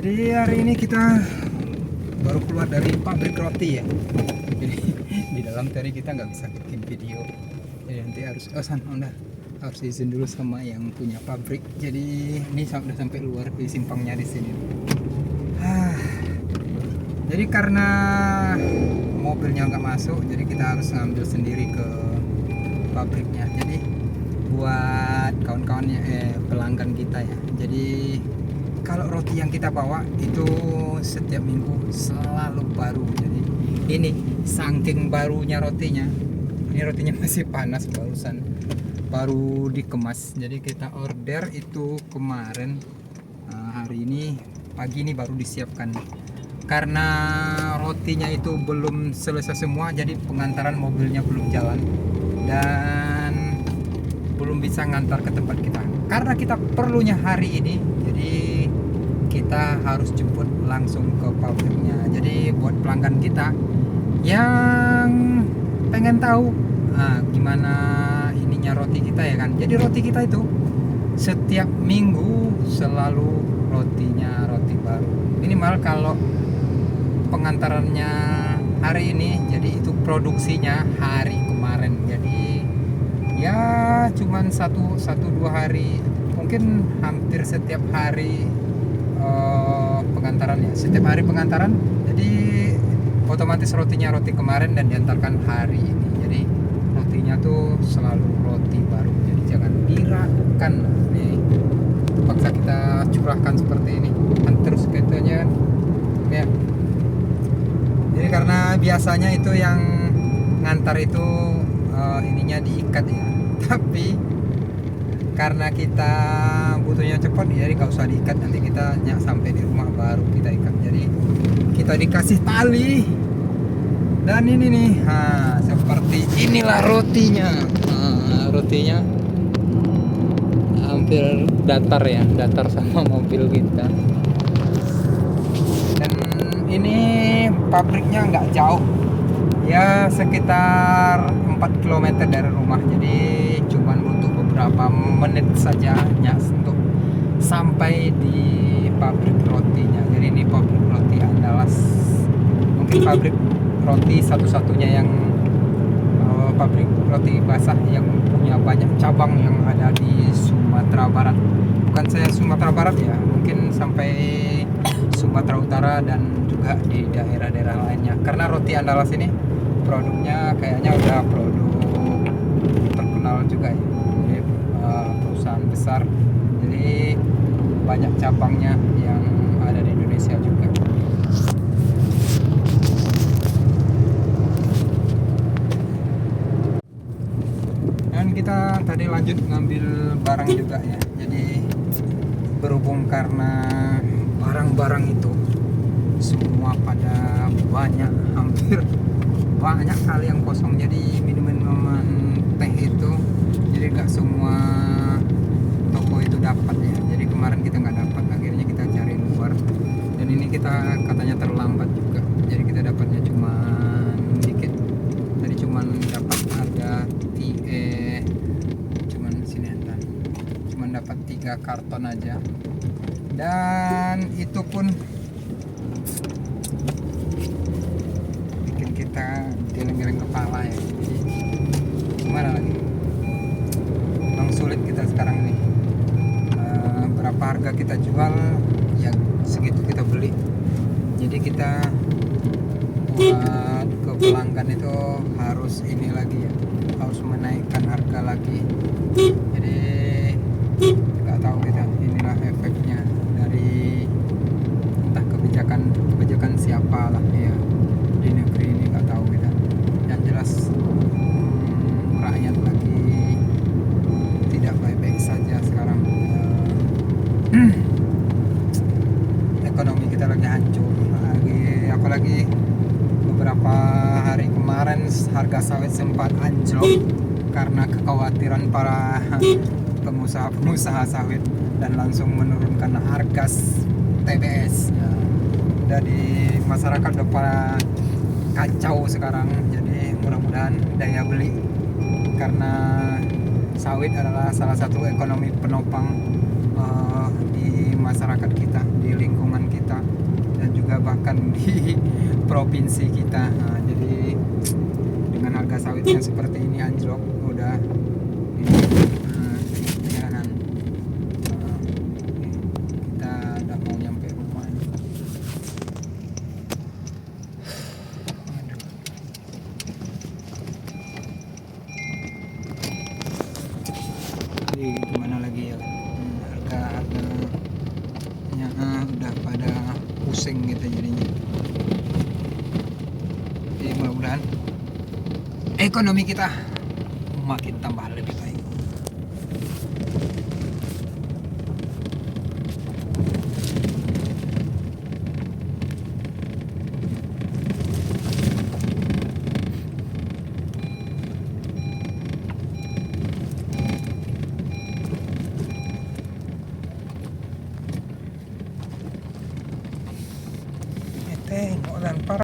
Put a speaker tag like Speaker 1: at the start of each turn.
Speaker 1: Jadi hari ini kita baru keluar dari pabrik roti ya. Jadi di dalam tadi kita nggak bisa bikin video. Jadi nanti harus harus izin dulu sama yang punya pabrik. Jadi ini udah sampai luar di simpangnya di sini. Jadi karena mobilnya nggak masuk, jadi kita harus ngambil sendiri ke pabriknya. Jadi buat kawan-kawannya pelanggan kita ya. Jadi kalau roti yang kita bawa itu setiap minggu selalu baru. Jadi ini saking barunya rotinya, ini rotinya masih panas, baru dikemas. Jadi kita order itu kemarin, hari ini pagi ini baru disiapkan. Karena rotinya itu belum selesai semua, jadi pengantaran mobilnya belum jalan dan belum bisa ngantar ke tempat kita. Karena kita perlunya hari ini, jadi kita harus jemput langsung ke pabriknya. Jadi buat pelanggan kita yang pengen tahu gimana ininya roti kita ya kan. Jadi roti kita itu setiap minggu selalu rotinya roti baru. Minimal kalau pengantarannya hari ini, jadi itu produksinya hari kemarin. Jadi ya cuman satu dua hari, mungkin hampir setiap hari pengantaran ya, setiap hari pengantaran. Jadi otomatis rotinya roti kemarin dan diantarkan hari ini. Jadi rotinya tuh selalu roti baru. Jadi jangan diragukan. Nih paksa kita curahkan seperti ini kan, terus katanya ya. Jadi karena biasanya itu yang ngantar itu ininya diikat ya, tapi karena kita butuhnya cepat, jadi nggak usah diikat. Nanti kita sampai di rumah baru kita ikat. Jadi kita dikasih tali dan ini nih, seperti inilah rotinya. Rotinya hampir datar ya, datar sama mobil kita. Dan ini pabriknya nggak jauh ya, sekitar 4 km dari rumah. Jadi cuman butuh beberapa menit saja untuk sampai di pabrik rotinya. Jadi ini pabrik roti Andalas, mungkin pabrik roti satu-satunya yang pabrik roti basah yang punya banyak cabang yang ada di Sumatera Barat. Bukan saya Sumatera Barat ya, mungkin sampai Sumatera Utara dan juga di daerah-daerah lainnya. Karena roti Andalas ini produknya kayaknya udah produk terkenal juga ya. Jadi, perusahaan besar. Jadi banyak cabangnya yang ada di Indonesia juga. Dan kita tadi lanjut ngambil barang juga ya. Jadi berhubung karena barang-barang itu semua pada banyak, hampir banyak kali yang kosong. Jadi minuman teh itu, jadi gak semua toko itu dapat ya. Jadi kemarin kita nggak dapat, akhirnya kita cari luar. Dan ini kita katanya terlambat juga, jadi kita dapatnya cuma dikit. Jadi cuma dapat ada cuman dapat 3 karton aja. Dan itu pun bikin kita geleng-geleng kepala ya. Jadi gimana lagi, memang sulit kita sekarang nih. Berapa harga kita jual ya segitu kita beli. Jadi kita buat ke pelanggan itu harus ini lagi ya, harus menaikkan harga lagi. Jadi nggak tahu kita, inilah efeknya dari entah kebijakan siapa lah ya di negeri ini, nggak tahu kita. Yang jelas rakyat lagi tidak baik-baik saja sekarang. Ekonomi kita lagi hancur apalagi beberapa hari kemarin harga sawit sempat anjlok karena kekhawatiran para pengusaha sawit dan langsung menurunkan harga TBS ya. Jadi masyarakat udah pada kacau sekarang. Jadi mudah-mudahan daya beli, karena sawit adalah salah satu ekonomi penopang di masyarakat kita, di lingkungan kita. makan di provinsi kita. Nah, jadi dengan harga sawit yang seperti ini anjlok udah ini, ya kan. Kita udah mau nyampe rumah ini. Aduh. Jadi gimana lagi ya, harganya udah pada pusing gitu jadinya. Jadi mudah-mudahan ekonomi kita makin tambah lebih baik. Tengok dan para